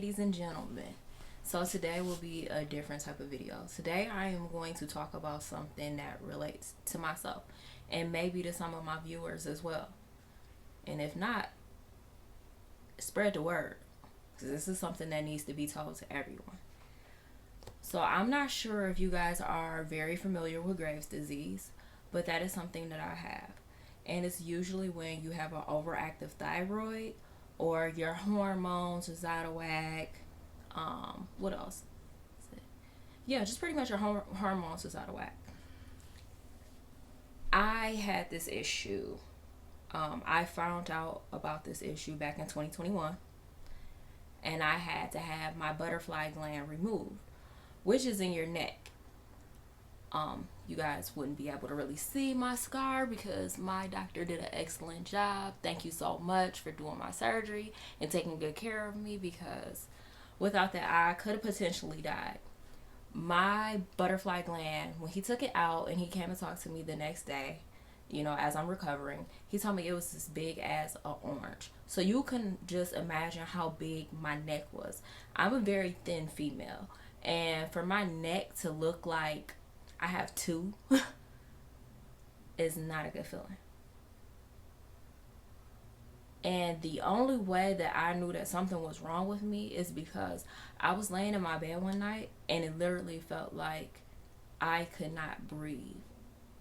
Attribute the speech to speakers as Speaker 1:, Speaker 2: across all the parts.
Speaker 1: ladies and gentlemen. So today will be a different type of video. Today I am going to talk about something that relates to myself and maybe to some of my viewers as well. And if not, spread the word, because this is something that needs to be told to everyone. So I'm not sure if you guys are very familiar with Graves' disease, but that is something that I have. And it's usually when you have an overactive thyroid or your hormones is out of whack. What else? Yeah, just pretty much your hormones is out of whack. I had this issue. I found out about this issue back in 2021, and I had to have my butterfly gland removed, which is in your neck. You guys wouldn't be able to really see my scar because my doctor did an excellent job. Thank you so much for doing my surgery and taking good care of me, because without that, I could have potentially died. My butterfly gland, when he took it out and he came and talked to me the next day, as I'm recovering, he told me it was as big as an orange. So you can just imagine how big my neck was. I'm a very thin female, and for my neck to look like I have two is not a good feeling. And the only way that I knew that something was wrong with me is because I was laying in my bed one night and it literally felt like I could not breathe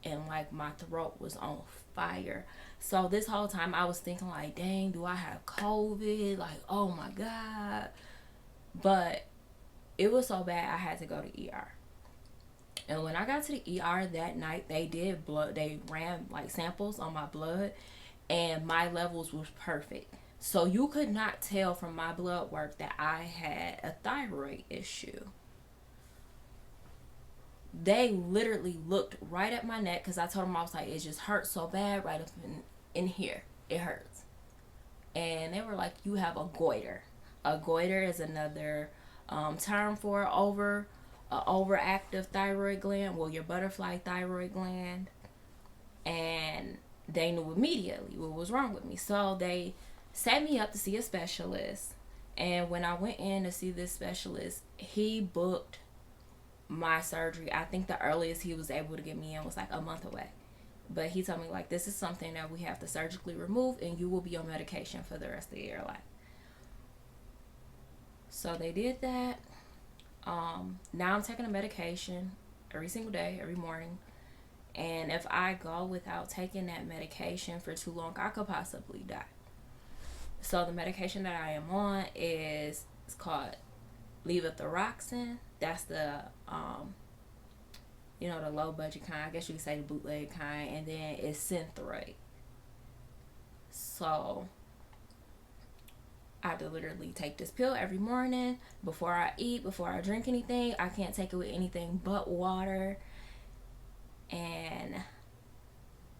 Speaker 1: and like my throat was on fire. So this whole time I was thinking like, dang, do I have COVID? Like, oh my God. But it was so bad I had to go to ER. And when I got to the ER that night, they ran like samples on my blood, and my levels was perfect. So you could not tell from my blood work that I had a thyroid issue. They literally looked right at my neck, because I told them, I was like, it just hurts so bad right up in here. It hurts. And they were like, you have a goiter. A goiter is another term for overactive thyroid gland, well, your butterfly thyroid gland. And they knew immediately what was wrong with me. So they set me up to see a specialist. And when I went in to see this specialist, he booked my surgery. I think the earliest he was able to get me in was like a month away. But he told me, like, this is something that we have to surgically remove and you will be on medication for the rest of your life. So they did that. Now I'm taking a medication every single day, every morning. And if I go without taking that medication for too long, I could possibly die. So the medication that I am on it's called levothyroxine. That's the the low budget kind. I guess you could say the bootleg kind. And then it's Synthroid. So I have to literally take this pill every morning before I eat, before I drink anything. I can't take it with anything but water. And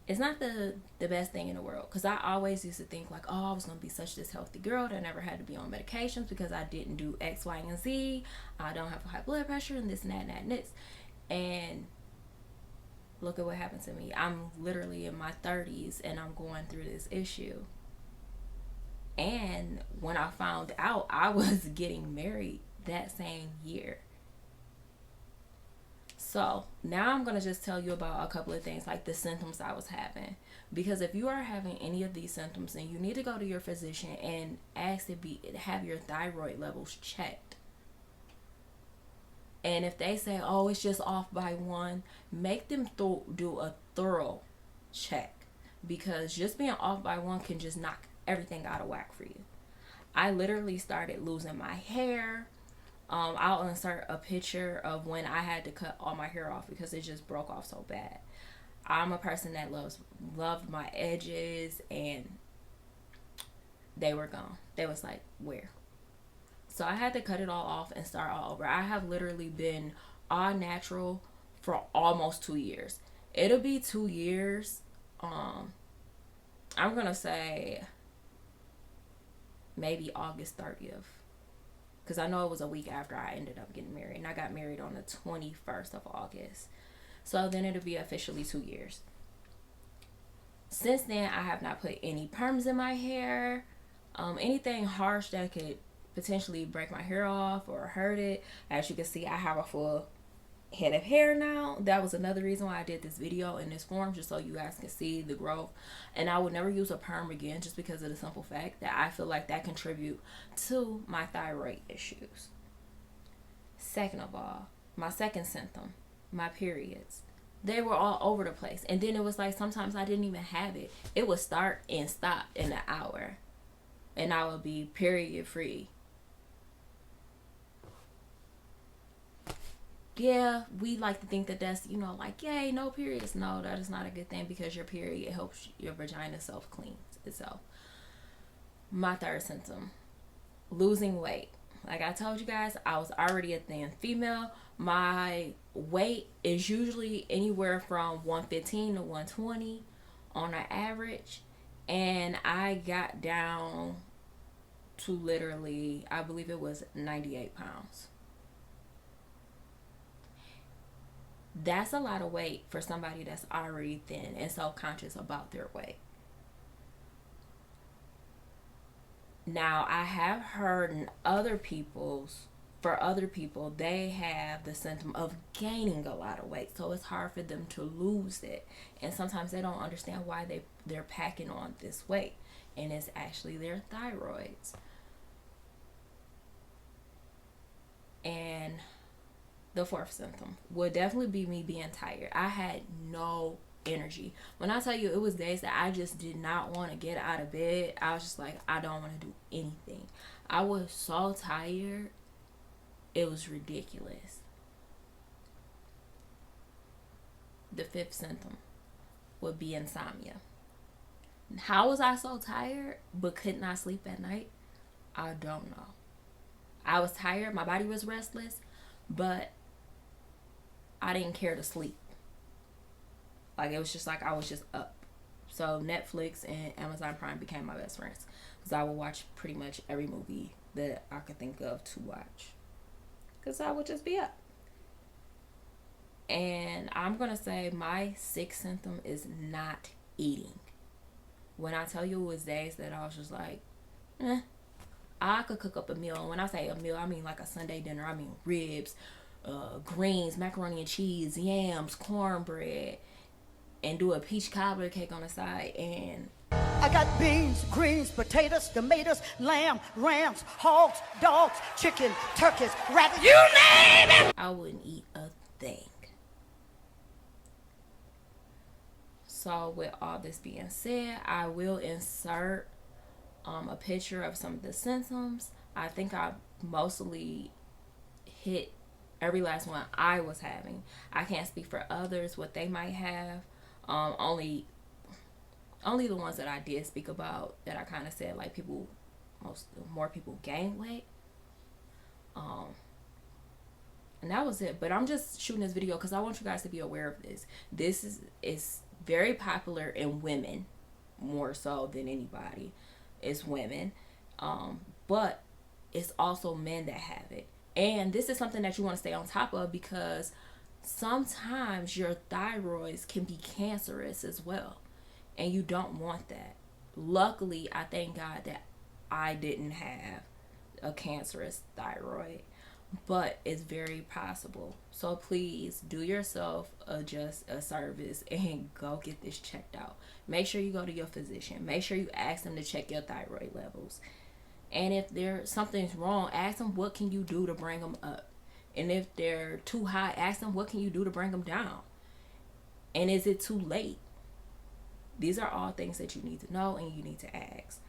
Speaker 1: it's not the best thing in the world, because I always used to think like, oh, I was going to be such this healthy girl that I never had to be on medications because I didn't do X, Y, and Z. I don't have high blood pressure and this and that and that and this. And look at what happened to me. I'm literally in my 30s and I'm going through this issue. And when I found out, I was getting married that same year. So now I'm going to just tell you about a couple of things, like the symptoms I was having. Because if you are having any of these symptoms, then you need to go to your physician and ask to have your thyroid levels checked. And if they say, oh, it's just off by 1, make them do a thorough check. Because just being off by 1 can just knock everything out of whack for you. I literally started losing my hair. I'll insert a picture of when I had to cut all my hair off because it just broke off so bad. I'm a person that loved my edges, and they were gone. They was like, where? So I had to cut it all off and start all over. I have literally been all natural for almost 2 years. It'll be 2 years. I'm gonna say maybe August 30th. Because I know it was a week after I ended up getting married. And I got married on the 21st of August. So then it'll be officially 2 years. Since then, I have not put any perms in my hair. Anything harsh that could potentially break my hair off or hurt it. As you can see, I have a full head of hair now. That was another reason why I did this video in this form, just so you guys can see the growth. And I would never use a perm again, just because of the simple fact that I feel like that contribute to my thyroid issues. Second of all, my second symptom, my periods. They were all over the place. And then it was like sometimes I didn't even have it. It would start and stop in an hour. And I would be period free. Yeah, we like to think that that's, you know, like, yay, no periods. No, that is not a good thing, because your period helps your vagina self-clean itself. My third symptom, losing weight. Like I told you guys, I was already a thin female. My weight is usually anywhere from 115 to 120 on an average. And I got down to literally, I believe it was 98 pounds. That's a lot of weight for somebody that's already thin and self-conscious about their weight. Now, I have heard in for other people, they have the symptom of gaining a lot of weight. So it's hard for them to lose it. And sometimes they don't understand why they're packing on this weight. And it's actually their thyroids. And the fourth symptom would definitely be me being tired. I had no energy. When I tell you, it was days that I just did not want to get out of bed. I was just like, I don't want to do anything. I was so tired. It was ridiculous. The fifth symptom would be insomnia. How was I so tired but could not sleep at night? I don't know. I was tired. My body was restless, but I didn't care to sleep. Like, it was just like I was just up. So Netflix and Amazon Prime became my best friends, because I would watch pretty much every movie that I could think of to watch, because I would just be up. And I'm going to say my sixth symptom is not eating. When I tell you, it was days that I was just like, I could cook up a meal. And when I say a meal, I mean like a Sunday dinner. I mean ribs, greens, macaroni and cheese, yams, cornbread, and do a peach cobbler cake on the side. And
Speaker 2: I got beans, greens, potatoes, tomatoes, lamb, rams, hogs, dogs, chicken, turkeys, rabbits, you name it!
Speaker 1: I wouldn't eat a thing. So with all this being said, I will insert a picture of some of the symptoms. I think I mostly hit every last one I was having. I can't speak for others, what they might have. Only the ones that I did speak about, that I kind of said like more people gain weight. And that was it. But I'm just shooting this video because I want you guys to be aware of this. This is very popular in women, more so than anybody. It's women. But it's also men that have it. And this is something that you want to stay on top of, because sometimes your thyroids can be cancerous as well. And you don't want that. Luckily, I thank God that I didn't have a cancerous thyroid. But it's very possible. So please do yourself just a service and go get this checked out. Make sure you go to your physician. Make sure you ask them to check your thyroid levels. And if something's wrong, ask them what can you do to bring them up. And if they're too high, ask them what can you do to bring them down. And is it too late? These are all things that you need to know and you need to ask.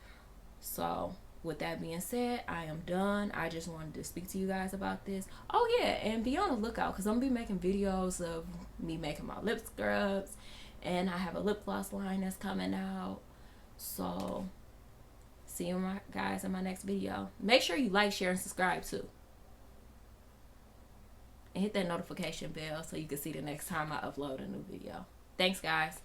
Speaker 1: So with that being said, I am done. I just wanted to speak to you guys about this. Oh yeah, and be on the lookout, because I'm going to be making videos of me making my lip scrubs. And I have a lip gloss line that's coming out. So see you guys in my next video. Make sure you like, share, and subscribe too. And hit that notification bell so you can see the next time I upload a new video. Thanks, guys.